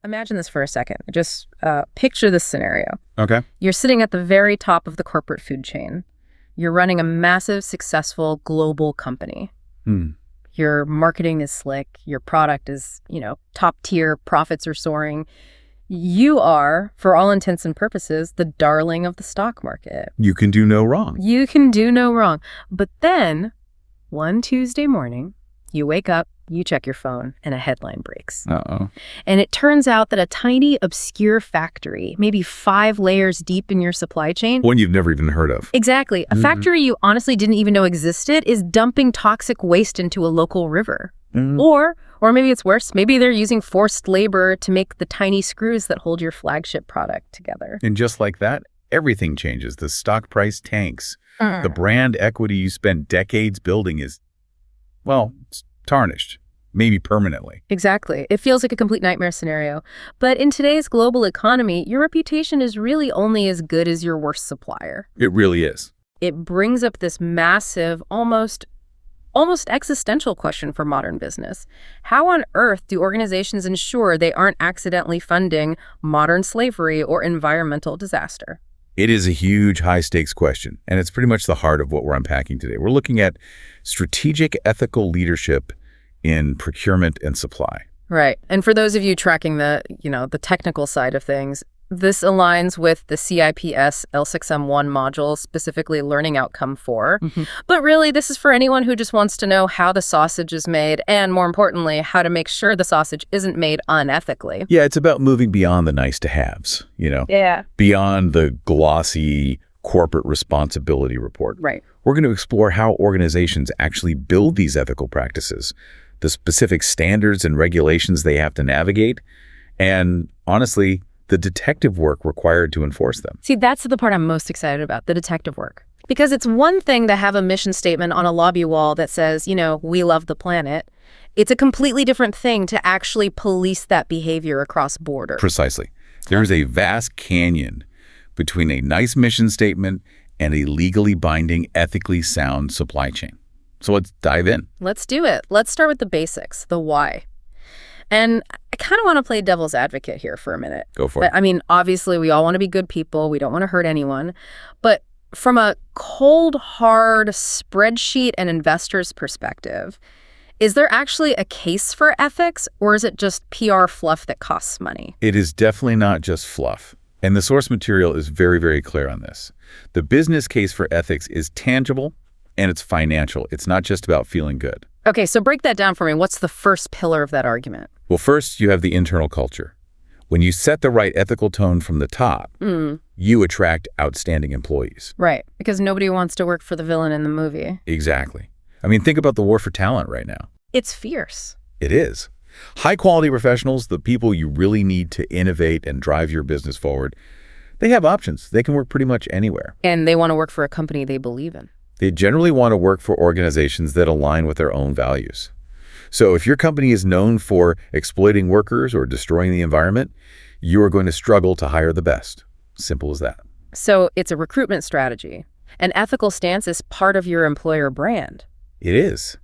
Imagine this for a second. Just picture this scenario. Okay. You're sitting at the very top of the corporate food chain. You're running a massive, successful global company. Your marketing is slick. Your product is, top tier. Profits are soaring. You are, for all intents and purposes, the darling of the stock market. You can do no wrong. You can do no wrong. But then, one Tuesday morning, you wake up, you check your phone, and a headline breaks. Uh-oh. And it turns out that a tiny, obscure factory, maybe 5 layers deep in your supply chain. One you've never even heard of. Exactly. A factory you honestly didn't even know existed is dumping toxic waste into a local river. Or maybe it's worse. Maybe they're using forced labor to make the tiny screws that hold your flagship product together. And just like that, everything changes. The stock price tanks. The brand equity you spent decades building is, it's tarnished, maybe permanently. Exactly. It feels like a complete nightmare scenario. But in today's global economy, your reputation is really only as good as your worst supplier. It really is. It brings up this massive, almost existential question for modern business. How on earth do organizations ensure they aren't accidentally funding modern slavery or environmental disaster? It is a huge, high-stakes question, and it's pretty much the heart of what we're unpacking today. We're looking at strategic ethical leadership in procurement and supply. Right. And for those of you tracking the technical side of things, this aligns with the CIPS L6M1 module, specifically Learning Outcome 4. But really, this is for anyone who just wants to know how the sausage is made and, more importantly, how to make sure the sausage isn't made unethically. Yeah, it's about moving beyond the nice-to-haves, Yeah. beyond the glossy corporate responsibility report. Right. We're going to explore how organizations actually build these ethical practices, the specific standards and regulations they have to navigate, and honestly, the detective work required to enforce them. See, that's the part I'm most excited about, the detective work. Because it's one thing to have a mission statement on a lobby wall that says, we love the planet. It's a completely different thing to actually police that behavior across borders. Precisely. There is a vast canyon between a nice mission statement and a legally binding, ethically sound supply chain. So let's dive in. Let's do it. Let's start with the basics, the why. And I kind of want to play devil's advocate here for a minute. Go for it. I mean, obviously, we all want to be good people. We don't want to hurt anyone. But from a cold, hard spreadsheet and investor's perspective, is there actually a case for ethics, or is it just PR fluff that costs money? It is definitely not just fluff. And the source material is very, very clear on this. The business case for ethics is tangible and it's financial. It's not just about feeling good. Okay, so break that down for me. What's the first pillar of that argument? Well, first, you have the internal culture. When you set the right ethical tone from the top, you attract outstanding employees. Right, because nobody wants to work for the villain in the movie. Exactly. I mean, think about the war for talent right now. It's fierce. It is. High-quality professionals, the people you really need to innovate and drive your business forward, they have options. They can work pretty much anywhere. And they want to work for a company they believe in. They generally want to work for organizations that align with their own values. So if your company is known for exploiting workers or destroying the environment, you are going to struggle to hire the best. Simple as that. So it's a recruitment strategy. An ethical stance is part of your employer brand. It is.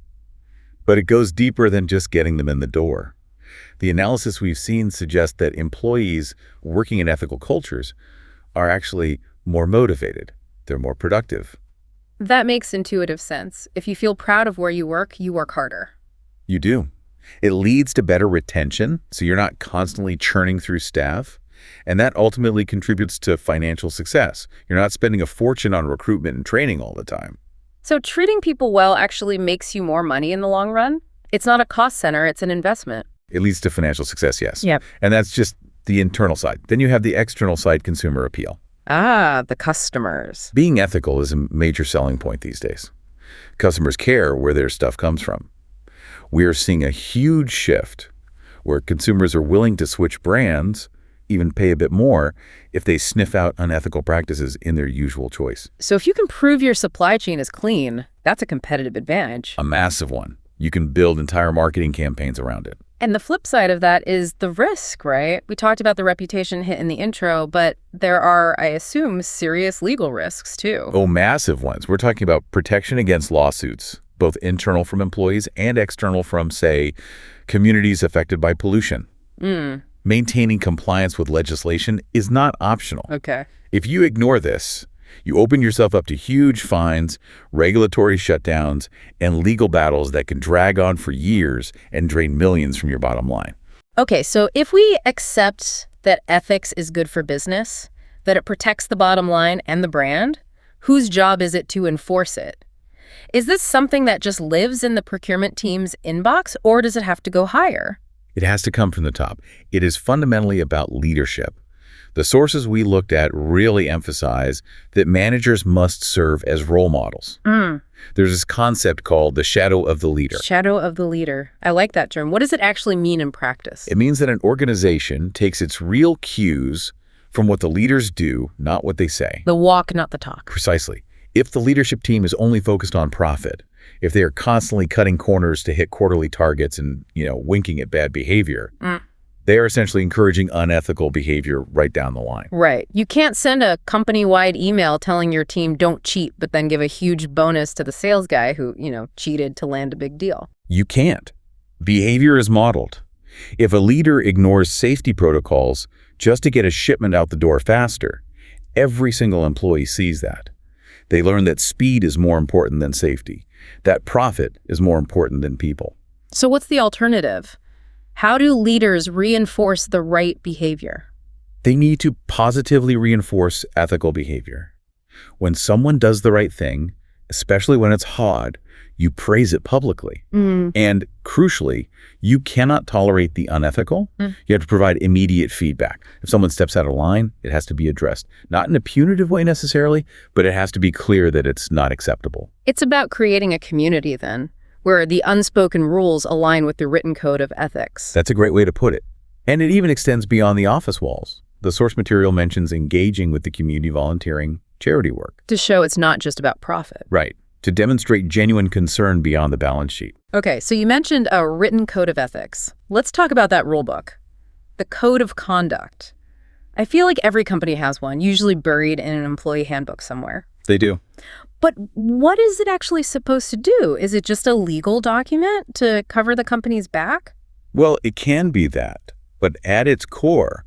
But it goes deeper than just getting them in the door. The analysis we've seen suggests that employees working in ethical cultures are actually more motivated. They're more productive. That makes intuitive sense. If you feel proud of where you work harder. You do. It leads to better retention, so you're not constantly churning through staff. And that ultimately contributes to financial success. You're not spending a fortune on recruitment and training all the time. So treating people well actually makes you more money in the long run? It's not a cost center, it's an investment. It leads to financial success, yes. Yep. And that's just the internal side. Then you have the external side, consumer appeal. Ah, the customers. Being ethical is a major selling point these days. Customers care where their stuff comes from. We are seeing a huge shift where consumers are willing to switch brands, even pay a bit more, if they sniff out unethical practices in their usual choice. So if you can prove your supply chain is clean, that's a competitive advantage. A massive one. You can build entire marketing campaigns around it. And the flip side of that is the risk, right? We talked about the reputation hit in the intro, but there are, I assume, serious legal risks too. Oh, massive ones. We're talking about protection against lawsuits, both internal from employees and external from, say, communities affected by pollution. Maintaining compliance with legislation is not optional. Okay. If you ignore this, you open yourself up to huge fines, regulatory shutdowns, and legal battles that can drag on for years and drain millions from your bottom line. Okay, so if we accept that ethics is good for business, that it protects the bottom line and the brand, whose job is it to enforce it? Is this something that just lives in the procurement team's inbox, or does it have to go higher? It has to come from the top. It is fundamentally about leadership. The sources we looked at really emphasize that managers must serve as role models. There's this concept called the shadow of the leader. Shadow of the leader. I like that term. What does it actually mean in practice? It means that an organization takes its real cues from what the leaders do, not what they say. The walk, not the talk. Precisely. If the leadership team is only focused on profit, if they are constantly cutting corners to hit quarterly targets and, winking at bad behavior, they are essentially encouraging unethical behavior right down the line. Right. You can't send a company-wide email telling your team don't cheat, but then give a huge bonus to the sales guy who, cheated to land a big deal. You can't. Behavior is modeled. If a leader ignores safety protocols just to get a shipment out the door faster, every single employee sees that. They learn that speed is more important than safety, that profit is more important than people. So what's the alternative? How do leaders reinforce the right behavior? They need to positively reinforce ethical behavior. When someone does the right thing, especially when it's hard, you praise it publicly. And crucially, you cannot tolerate the unethical. You have to provide immediate feedback. If someone steps out of line, it has to be addressed. Not in a punitive way necessarily, but it has to be clear that it's not acceptable. It's about creating a community then, where the unspoken rules align with the written code of ethics. That's a great way to put it. And it even extends beyond the office walls. The source material mentions engaging with the community volunteering charity work. To show it's not just about profit. Right. To demonstrate genuine concern beyond the balance sheet. Okay, so you mentioned a written code of ethics. Let's talk about that rule book. The code of conduct. I feel like every company has one, usually buried in an employee handbook somewhere. They do. But what is it actually supposed to do? Is it just a legal document to cover the company's back? Well, it can be that. But at its core,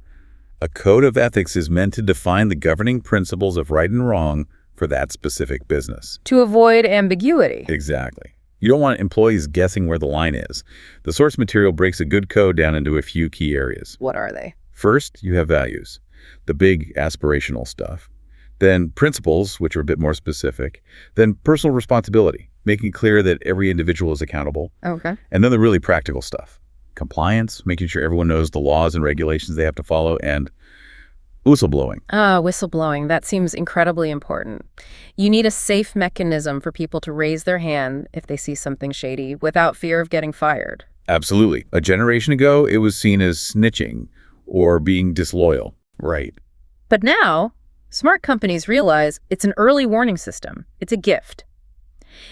a code of ethics is meant to define the governing principles of right and wrong for that specific business. To avoid ambiguity. Exactly. You don't want employees guessing where the line is. The source material breaks a good code down into a few key areas. What are they? First, you have values, the big aspirational stuff. Then principles, which are a bit more specific. Then personal responsibility, making clear that every individual is accountable. Okay. And then the really practical stuff. Compliance, making sure everyone knows the laws and regulations they have to follow, and whistleblowing. Whistleblowing. That seems incredibly important. You need a safe mechanism for people to raise their hand if they see something shady without fear of getting fired. Absolutely. A generation ago, it was seen as snitching or being disloyal. Right. But now, smart companies realize it's an early warning system. It's a gift.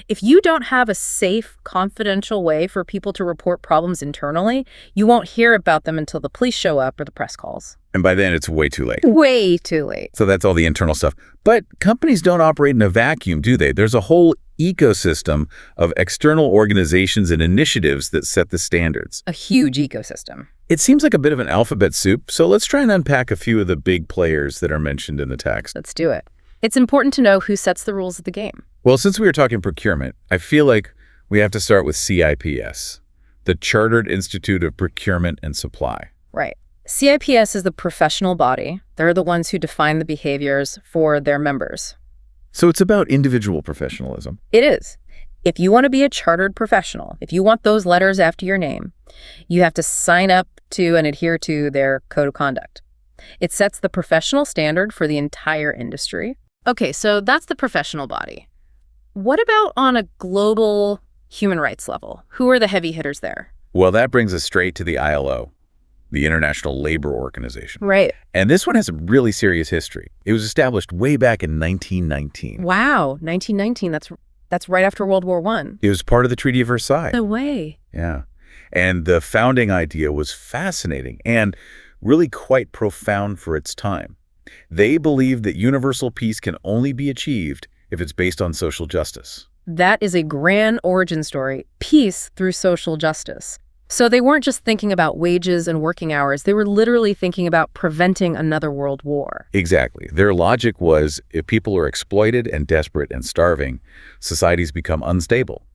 If you don't have a safe, confidential way for people to report problems internally, you won't hear about them until the police show up or the press calls. And by then, it's way too late. Way too late. So that's all the internal stuff. But companies don't operate in a vacuum, do they? There's a whole ecosystem of external organizations and initiatives that set the standards. A huge ecosystem. It seems like a bit of an alphabet soup, so let's try and unpack a few of the big players that are mentioned in the text. Let's do it. It's important to know who sets the rules of the game. Well, since we were talking procurement, I feel like we have to start with CIPS, the Chartered Institute of Procurement and Supply. Right. CIPS is the professional body. They're the ones who define the behaviors for their members. So it's about individual professionalism. It is. If you want to be a chartered professional, if you want those letters after your name, you have to sign up to and adhere to their code of conduct. It sets the professional standard for the entire industry. Okay, so that's the professional body. What about on a global human rights level? Who are the heavy hitters there? Well, that brings us straight to the ILO, the International Labor Organization. Right. And this one has a really serious history. It was established way back in 1919. Wow, 1919. That's right after World War I. It was part of the Treaty of Versailles. No way. Yeah. And the founding idea was fascinating and really quite profound for its time. They believed that universal peace can only be achieved if it's based on social justice. That is a grand origin story. Peace through social justice. So they weren't just thinking about wages and working hours. They were literally thinking about preventing another world war. Exactly. Their logic was if people are exploited and desperate and starving, societies become unstable.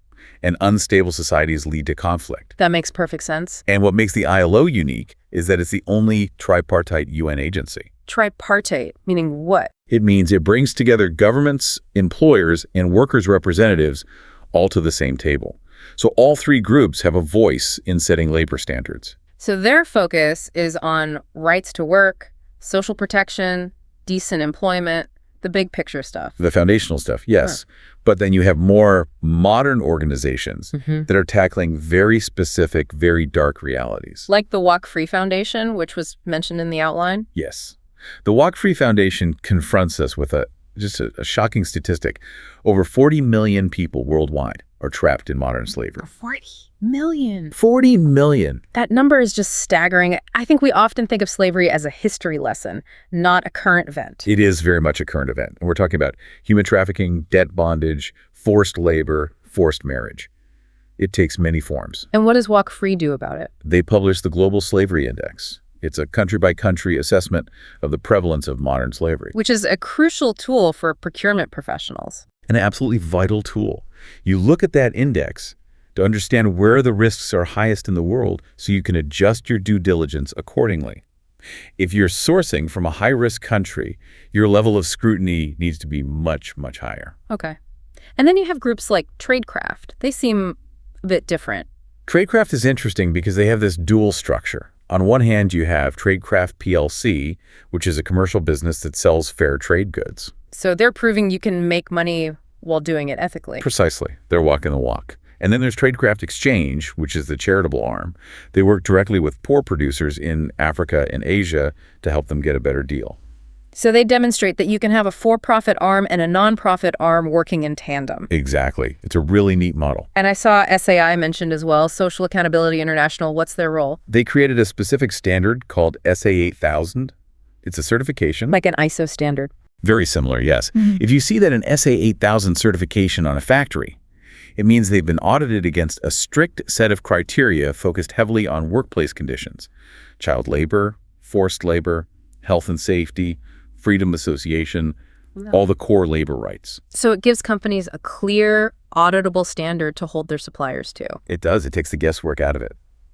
And unstable societies lead to conflict. That makes perfect sense. And what makes the ILO unique is that it's the only tripartite UN agency. Tripartite, meaning what? It means it brings together governments, employers, and workers' representatives all to the same table. So all three groups have a voice in setting labor standards. So their focus is on rights to work, social protection, decent employment, the big picture stuff. The foundational stuff, yes. Sure. But then you have more modern organizations that are tackling very specific, very dark realities. Like the Walk Free Foundation, which was mentioned in the outline? Yes. The Walk Free Foundation confronts us with a shocking statistic. Over 40 million people worldwide are trapped in modern slavery. 40 million. 40 million. That number is just staggering. I think we often think of slavery as a history lesson, not a current event. It is very much a current event. We're talking about human trafficking, debt bondage, forced labor, forced marriage. It takes many forms. And what does Walk Free do about it? They publish the Global Slavery Index. It's a country-by-country assessment of the prevalence of modern slavery. Which is a crucial tool for procurement professionals. An absolutely vital tool. You look at that index to understand where the risks are highest in the world so you can adjust your due diligence accordingly. If you're sourcing from a high-risk country, your level of scrutiny needs to be much, much higher. Okay. And then you have groups like Tradecraft. They seem a bit different. Tradecraft is interesting because they have this dual structure. On one hand, you have Tradecraft PLC, which is a commercial business that sells fair trade goods. So they're proving you can make money while doing it ethically. Precisely. They're walking the walk. And then there's Tradecraft Exchange, which is the charitable arm. They work directly with poor producers in Africa and Asia to help them get a better deal. So they demonstrate that you can have a for-profit arm and a non-profit arm working in tandem. Exactly. It's a really neat model. And I saw SAI mentioned as well, Social Accountability International. What's their role? They created a specific standard called SA 8000. It's a certification. Like an ISO standard. Very similar, yes. If you see that an SA 8000 certification on a factory, it means they've been audited against a strict set of criteria focused heavily on workplace conditions: child labor, forced labor, health and safety, freedom of association, all the core labor rights. So it gives companies a clear, auditable standard to hold their suppliers to. It does. It takes the guesswork out of it.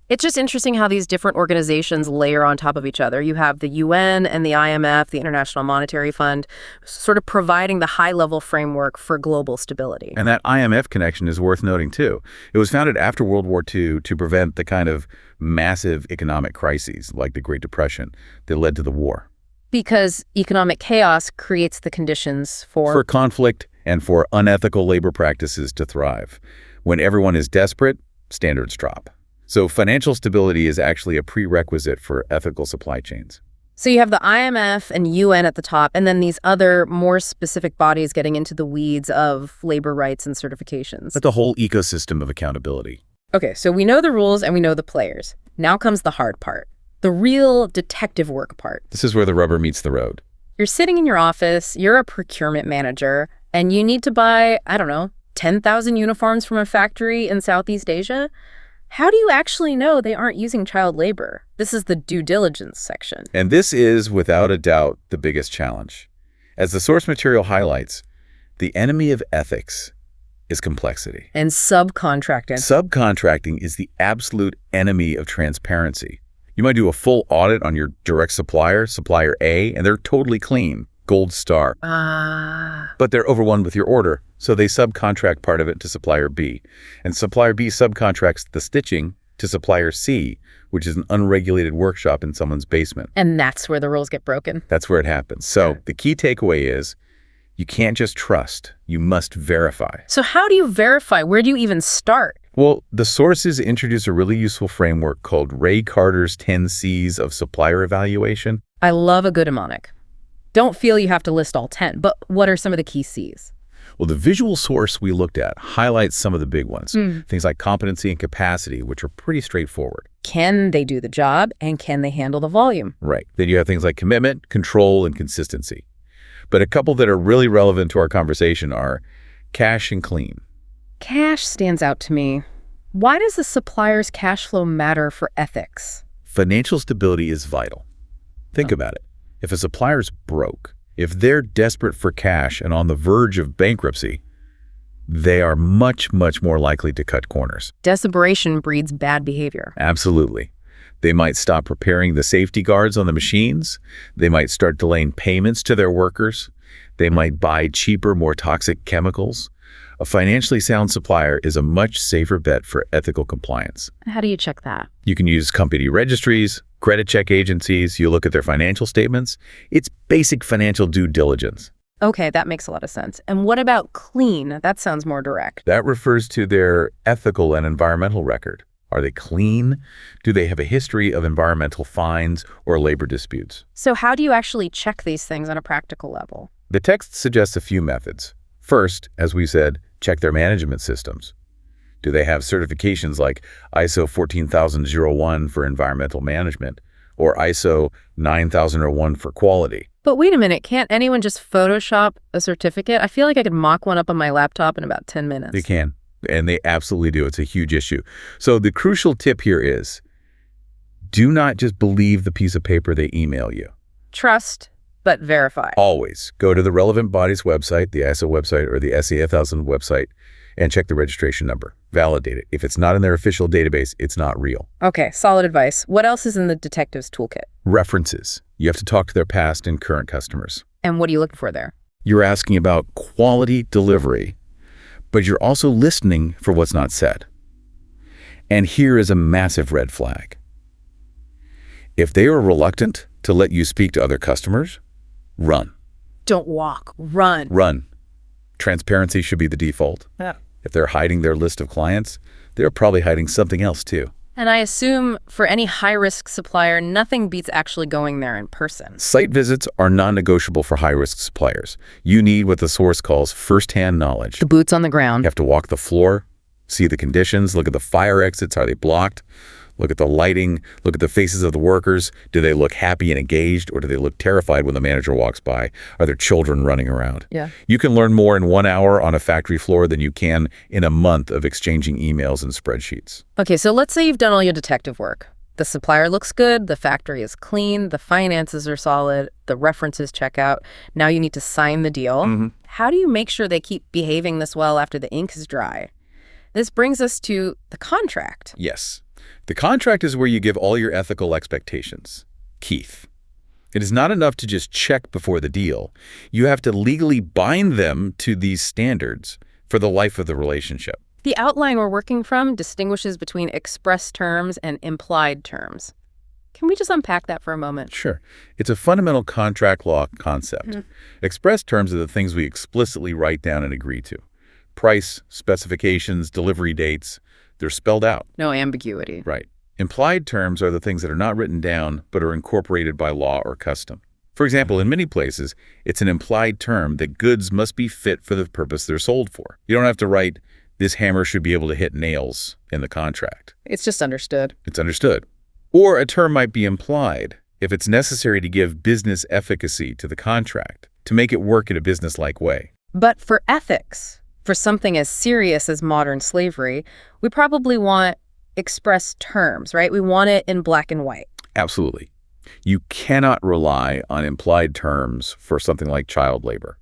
It's just interesting how these different organizations layer on top of each other. You have the UN and the IMF, the International Monetary Fund, sort of providing the high-level framework for global stability. And that IMF connection is worth noting, too. It was founded after World War II to prevent the kind of massive economic crises like the Great Depression that led to the war. Because economic chaos creates the conditions for conflict and for unethical labor practices to thrive. When everyone is desperate, standards drop. So financial stability is actually a prerequisite for ethical supply chains. So you have the IMF and UN at the top, and then these other more specific bodies getting into the weeds of labor rights and certifications. But the whole ecosystem of accountability. Okay, so we know the rules and we know the players. Now comes the hard part, the real detective work part. This is where the rubber meets the road. You're sitting in your office, you're a procurement manager, and you need to buy, 10,000 uniforms from a factory in Southeast Asia. How do you actually know they aren't using child labor? This is the due diligence section. And this is, without a doubt, the biggest challenge. As the source material highlights, the enemy of ethics is complexity. And subcontracting. Subcontracting is the absolute enemy of transparency. You might do a full audit on your direct supplier, supplier A, and they're totally clean, gold star. But they're overwhelmed with your order, so they subcontract part of it to supplier B. And supplier B subcontracts the stitching to supplier C, which is an unregulated workshop in someone's basement. And that's where the rules get broken. That's where it happens. So the key takeaway is you can't just trust, you must verify. So how do you verify? Where do you even start? Well, the sources introduce a really useful framework called Ray Carter's 10 C's of supplier evaluation. I love a good mnemonic. Don't feel you have to list all 10, but what are some of the key C's? Well, the visual source we looked at highlights some of the big ones. Things like competency and capacity, which are pretty straightforward. Can they do the job, and can they handle the volume? Right. Then you have things like commitment, control, and consistency. But a couple that are really relevant to our conversation are cash and clean. Cash stands out to me. Why does the supplier's cash flow matter for ethics? Financial stability is vital. Think about it. If a supplier's broke, if they're desperate for cash and on the verge of bankruptcy, they are much, much more likely to cut corners. Desperation breeds bad behavior. Absolutely. They might stop repairing the safety guards on the machines. They might start delaying payments to their workers. They might buy cheaper, more toxic chemicals. A financially sound supplier is a much safer bet for ethical compliance. How do you check that? You can use company registries, credit check agencies. You look at their financial statements. It's basic financial due diligence. Okay, that makes a lot of sense. And what about clean? That sounds more direct. That refers to their ethical and environmental record. Are they clean? Do they have a history of environmental fines or labor disputes? So how do you actually check these things on a practical level? The text suggests a few methods. First, as we said, check their management systems. Do they have certifications like ISO 14001 for environmental management or ISO 9001 for quality? But wait a minute, can't anyone just Photoshop a certificate? I feel like I could mock one up on my laptop in about 10 minutes. They can, and they absolutely do. It's a huge issue. So the crucial tip here is, do not just believe the piece of paper they email you. Trust, but verify. Always go to the relevant body's website, the ISO website or the SE 1000 website, and check the registration number. Validate it. If it's not in their official database, it's not real. Okay, solid advice. What else is in the detective's toolkit? References. You have to talk to their past and current customers. And what are you looking for there? You're asking about quality delivery, but you're also listening for what's not said. And here is a massive red flag. If they are reluctant to let you speak to other customers, run. Don't walk, run. Run. Transparency should be the default. Yeah. If they're hiding their list of clients, they're probably hiding something else too. And I assume for any high-risk supplier, nothing beats actually going there in person. Site visits are non-negotiable for high-risk suppliers. You need what the source calls first-hand knowledge. The boots on the ground. You have to walk the floor, see the conditions, look at the fire exits, are they blocked? Look at the lighting, look at the faces of the workers. Do they look happy and engaged, or do they look terrified when the manager walks by? Are there children running around? Yeah. You can learn more in 1 hour on a factory floor than you can in a month of exchanging emails and spreadsheets. Okay, so let's say you've done all your detective work. The supplier looks good, the factory is clean, the finances are solid, the references check out. Now you need to sign the deal. How do you make sure they keep behaving this well after the ink is dry? This brings us to the contract. Yes. The contract is where you give all your ethical expectations. Keith, it is not enough to just check before the deal. You have to legally bind them to these standards for the life of the relationship. The outline we're working from distinguishes between express terms and implied terms. Can we just unpack that for a moment? Sure. It's a fundamental contract law concept. Express terms are the things we explicitly write down and agree to. Price, specifications, delivery dates, they're spelled out. No ambiguity. Right. Implied terms are the things that are not written down but are incorporated by law or custom. For example, in many places, it's an implied term that goods must be fit for the purpose they're sold for. You don't have to write, this hammer should be able to hit nails in the contract. It's just understood. It's understood. Or a term might be implied if it's necessary to give business efficacy to the contract, to make it work in a business-like way. But for ethics, for something as serious as modern slavery, we probably want express terms, right? We want it in black and white. Absolutely. You cannot rely on implied terms for something like child labor.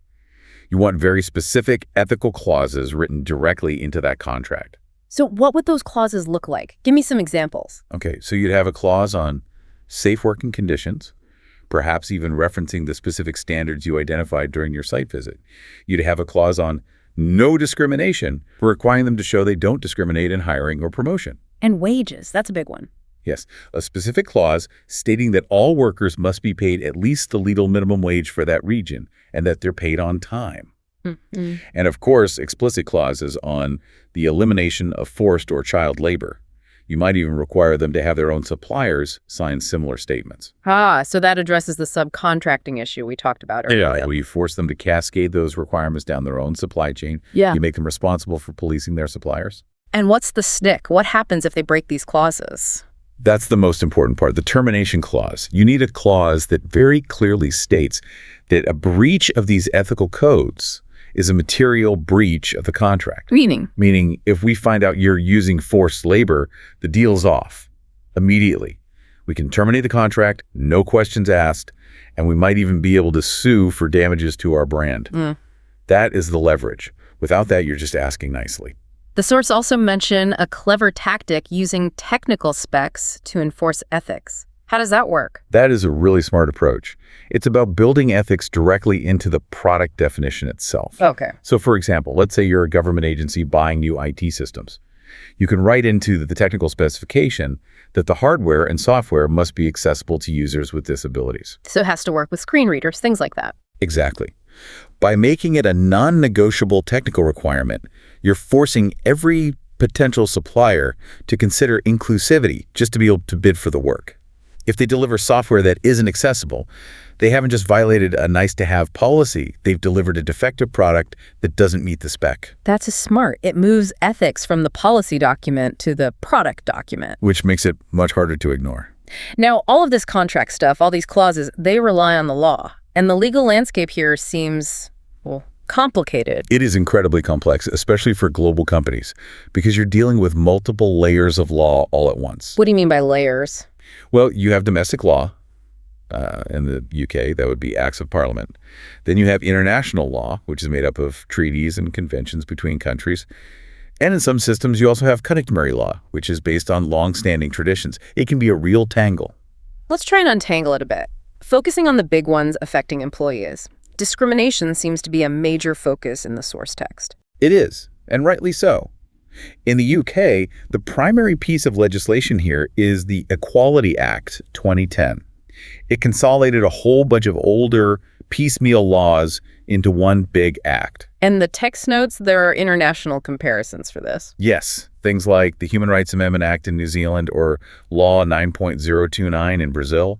You want very specific ethical clauses written directly into that contract. So what would those clauses look like? Give me some examples. Okay, so you'd have a clause on safe working conditions, perhaps even referencing the specific standards you identified during your site visit. You'd have a clause on no discrimination, requiring them to show they don't discriminate in hiring or promotion. And wages, that's a big one. Yes, a specific clause stating that all workers must be paid at least the legal minimum wage for that region and that they're paid on time. And of course, explicit clauses on the elimination of forced or child labor. You might even require them to have their own suppliers sign similar statements. So that addresses the subcontracting issue we talked about earlier. Well, you force them to cascade those requirements down their own supply chain. Yeah. You make them responsible for policing their suppliers. And what's the stick? What happens if they break these clauses? That's the most important part, the termination clause. You need a clause that very clearly states that a breach of these ethical codes is a material breach of the contract. Meaning, if we find out you're using forced labor, the deal's off immediately. We can terminate the contract, no questions asked, and we might even be able to sue for damages to our brand. That is the leverage. Without that, you're just asking nicely. the source also mentioned a clever tactic using technical specs to enforce ethics. How does that work? That is a really smart approach. It's about building ethics directly into the product definition itself. Okay. So for example, let's say you're a government agency buying new IT systems. You can write into the technical specification that the hardware and software must be accessible to users with disabilities. So it has to work with screen readers, things like that. Exactly. By making it a non-negotiable technical requirement, you're forcing every potential supplier to consider inclusivity just to be able to bid for the work. If they deliver software that isn't accessible, they haven't just violated a nice-to-have policy, they've delivered a defective product that doesn't meet the spec. That's smart. It moves ethics from the policy document to the product document. Which makes it much harder to ignore. Now, all of this contract stuff, all these clauses, they rely on the law. And the legal landscape here seems, well, complicated. It is incredibly complex, especially for global companies, because you're dealing with multiple layers of law all at once. What do you mean by layers? Well, you have domestic law. In the UK, that would be acts of parliament. Then you have international law, which is made up of treaties and conventions between countries. And in some systems, you also have customary law, which is based on long-standing traditions. It can be a real tangle. Let's try and untangle it a bit. Focusing on the big ones affecting employees. Discrimination seems to be a major focus in the source text. It is, and rightly so. In the UK, the primary piece of legislation here is the Equality Act 2010. It consolidated a whole bunch of older, piecemeal laws into one big act. And the text notes, there are international comparisons for this. Yes, things like the Human Rights Amendment Act in New Zealand or Law 9.029 in Brazil.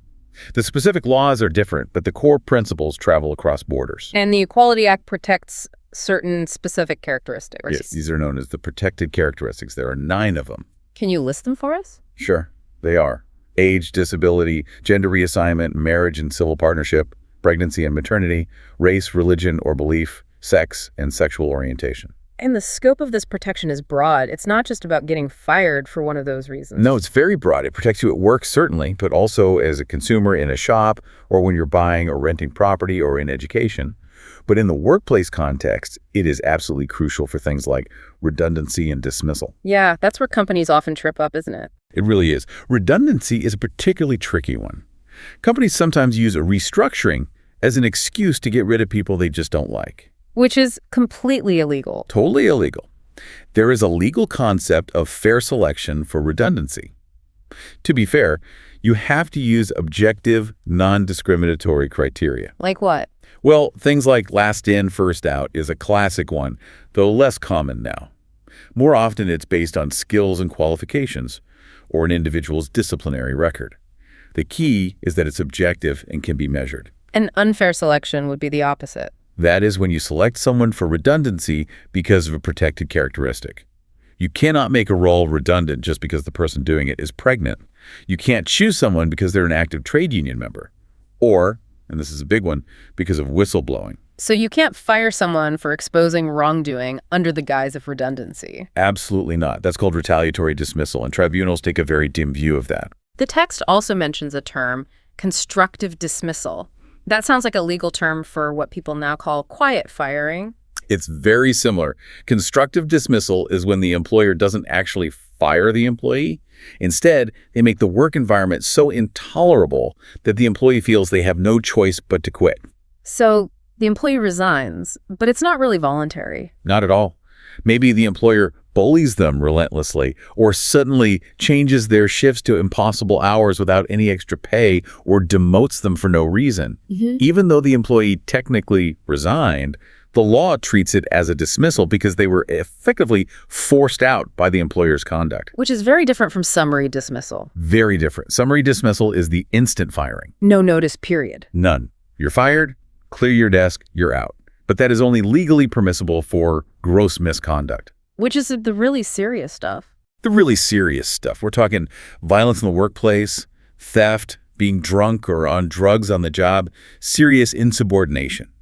The specific laws are different, but the core principles travel across borders. And the Equality Act protects certain specific characteristics. Yes, these are known as the protected characteristics. There are 9 of them. Can you list them for us? Sure, they are. Age, disability, gender reassignment, marriage and civil partnership, pregnancy and maternity, race, religion or belief, sex, and sexual orientation. And the scope of this protection is broad. It's not just about getting fired for one of those reasons. No, it's very broad. It protects you at work, certainly, but also as a consumer in a shop or when you're buying or renting property or in education. But in the workplace context, it is absolutely crucial for things like redundancy and dismissal. Yeah, that's where companies often trip up, isn't it? It really is. Redundancy is a particularly tricky one. Companies sometimes use a restructuring as an excuse to get rid of people they just don't like. Which is completely illegal. Totally illegal. There is a legal concept of fair selection for redundancy. To be fair, you have to use objective, non-discriminatory criteria. Like what? Well, things like last in, first out is a classic one, though less common now. More often it's based on skills and qualifications, or an individual's disciplinary record. The key is that it's objective and can be measured. An unfair selection would be the opposite. That is when you select someone for redundancy because of a protected characteristic. You cannot make a role redundant just because the person doing it is pregnant. You can't choose someone because they're an active trade union member. Or, and this is a big one, because of whistleblowing. So you can't fire someone for exposing wrongdoing under the guise of redundancy. Absolutely not. That's called retaliatory dismissal, and tribunals take a very dim view of that. The text also mentions a term, constructive dismissal. That sounds like a legal term for what people now call quiet firing. It's very similar. Constructive dismissal is when the employer doesn't actually fire the employee. Instead, they make the work environment so intolerable that the employee feels they have no choice but to quit. So the employee resigns, but it's not really voluntary. Not at all. Maybe the employer bullies them relentlessly or suddenly changes their shifts to impossible hours without any extra pay or demotes them for no reason. Even though the employee technically resigned, the law treats it as a dismissal because they were effectively forced out by the employer's conduct. Which is very different from summary dismissal. Very different. Summary dismissal is the instant firing. No notice period. None. You're fired, clear your desk, you're out. But that is only legally permissible for gross misconduct. Which is the really serious stuff. The really serious stuff. We're talking violence in the workplace, theft, being drunk or on drugs on the job, serious insubordination.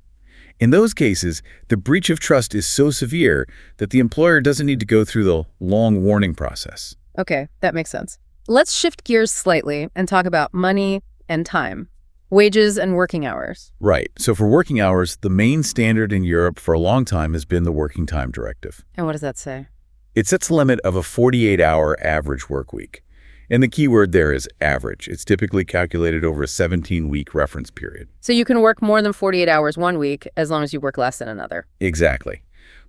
In those cases, the breach of trust is so severe that the employer doesn't need to go through the long warning process. Okay, that makes sense. Let's shift gears slightly and talk about money and time, wages and working hours. Right. So for working hours, the main standard in Europe for a long time has been the Working Time Directive. And what does that say? It sets a limit of a 48-hour average work week. And the key word there is average. It's typically calculated over a 17-week reference period. So you can work more than 48 hours one week as long as you work less than another. Exactly.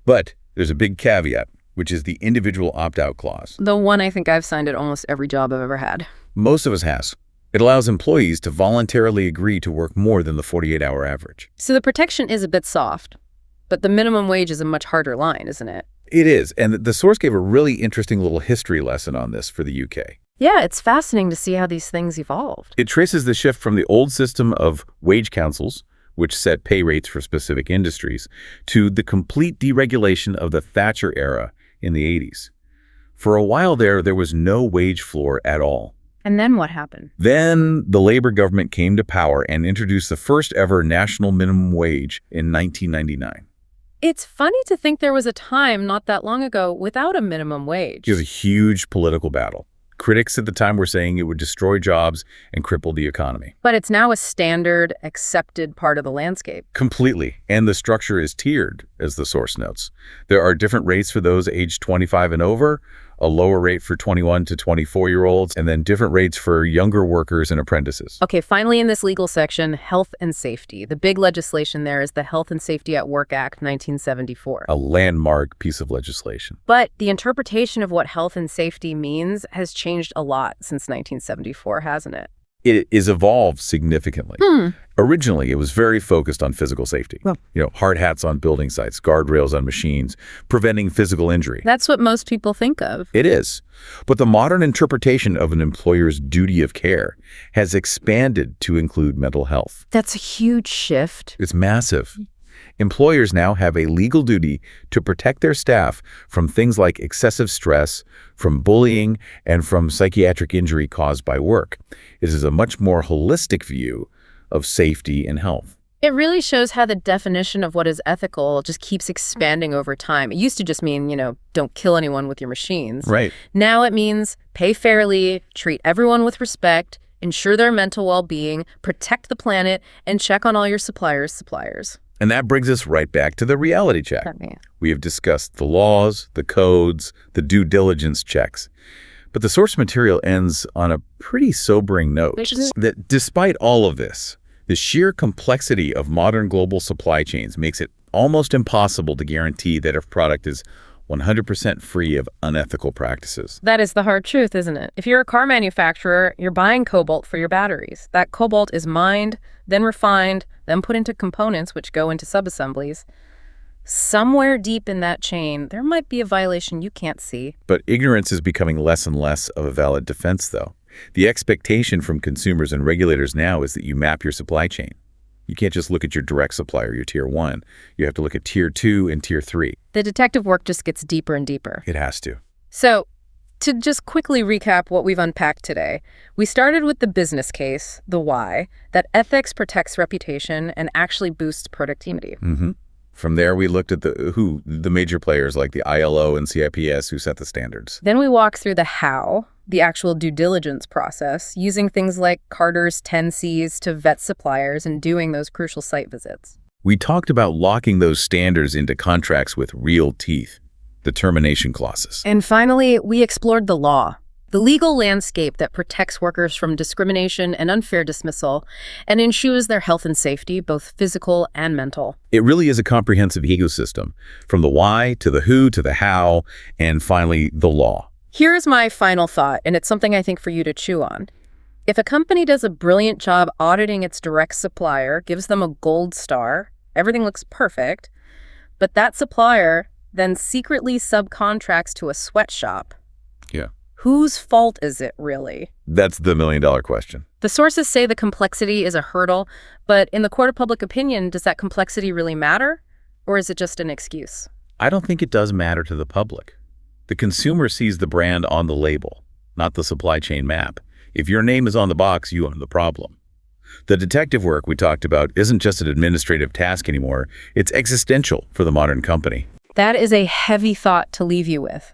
But there's a big caveat, which is the individual opt-out clause. The one I think I've signed at almost every job I've ever had. Most of us has. It allows employees to voluntarily agree to work more than the 48-hour average. So the protection is a bit soft, but the minimum wage is a much harder line, isn't it? It is, and the source gave a really interesting little history lesson on this for the UK. Yeah, it's fascinating to see how these things evolved. It traces the shift from the old system of wage councils, which set pay rates for specific industries, to the complete deregulation of the Thatcher era in the 80s. For a while there was no wage floor at all. And then what happened? Then the Labour government came to power and introduced the first ever national minimum wage in 1999. It's funny to think there was a time not that long ago without a minimum wage. It was a huge political battle. Critics at the time were saying it would destroy jobs and cripple the economy. But it's now a standard, accepted part of the landscape. Completely. And the structure is tiered, as the source notes. There are different rates for those aged 25 and over, a lower rate for 21 to 24-year-olds, and then different rates for younger workers and apprentices. Okay, finally in this legal section, health and safety. The big legislation there is the Health and Safety at Work Act 1974. A landmark piece of legislation. But the interpretation of what health and safety means has changed a lot since 1974, hasn't it? It is evolved significantly. Originally, it was very focused on physical safety. Well, hard hats on building sites, guardrails on machines, preventing physical injury. that's what most people think of. It is. But the modern interpretation of an employer's duty of care has expanded to include mental health. That's a huge shift. It's massive. Employers now have a legal duty to protect their staff from things like excessive stress, from bullying, and from psychiatric injury caused by work. It is a much more holistic view of safety and health. It really shows how the definition of what is ethical just keeps expanding over time. It used to just mean, don't kill anyone with your machines. Right. Now it means pay fairly, treat everyone with respect, ensure their mental well-being, protect the planet, and check on all your suppliers. And that brings us right back to the reality check. We have discussed the laws, the codes, the due diligence checks. But the source material ends on a pretty sobering note that despite all of this, the sheer complexity of modern global supply chains makes it almost impossible to guarantee that a product is 100% free of unethical practices. That is the hard truth, isn't it? If you're a car manufacturer, you're buying cobalt for your batteries. That cobalt is mined, then refined, then put into components which go into subassemblies. Somewhere deep in that chain, there might be a violation you can't see. But ignorance is becoming less and less of a valid defense, though. The expectation from consumers and regulators now is that you map your supply chain. You can't just look at your direct supplier, your tier 1. You have to look at tier 2 and tier 3. The detective work just gets deeper and deeper. It has to. So, to just quickly recap what we've unpacked today, we started with the business case, the why, that ethics protects reputation and actually boosts productivity. From there, we looked at the major players like the ILO and CIPS who set the standards. Then we walked through the how, the actual due diligence process, using things like Carter's 10 C's to vet suppliers and doing those crucial site visits. We talked about locking those standards into contracts with real teeth, the termination clauses. And finally, we explored the law, the legal landscape that protects workers from discrimination and unfair dismissal and ensures their health and safety, both physical and mental. It really is a comprehensive ecosystem, from the why to the who to the how, and finally, the law. Here's my final thought, and it's something I think for you to chew on. If a company does a brilliant job auditing its direct supplier, gives them a gold star, everything looks perfect, but that supplier then secretly subcontracts to a sweatshop. Yeah. Whose fault is it, really? That's the million-dollar question. The sources say the complexity is a hurdle, but in the court of public opinion, does that complexity really matter? Or is it just an excuse? I don't think it does matter to the public. The consumer sees the brand on the label, not the supply chain map. If your name is on the box, you own the problem. The detective work we talked about isn't just an administrative task anymore. It's existential for the modern company. That is a heavy thought to leave you with.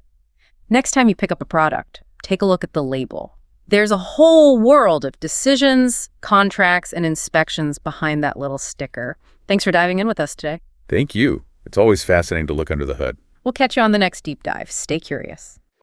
Next time you pick up a product, take a look at the label. There's a whole world of decisions, contracts, and inspections behind that little sticker. Thanks for diving in with us today. Thank you. It's always fascinating to look under the hood. We'll catch you on the next deep dive. Stay curious.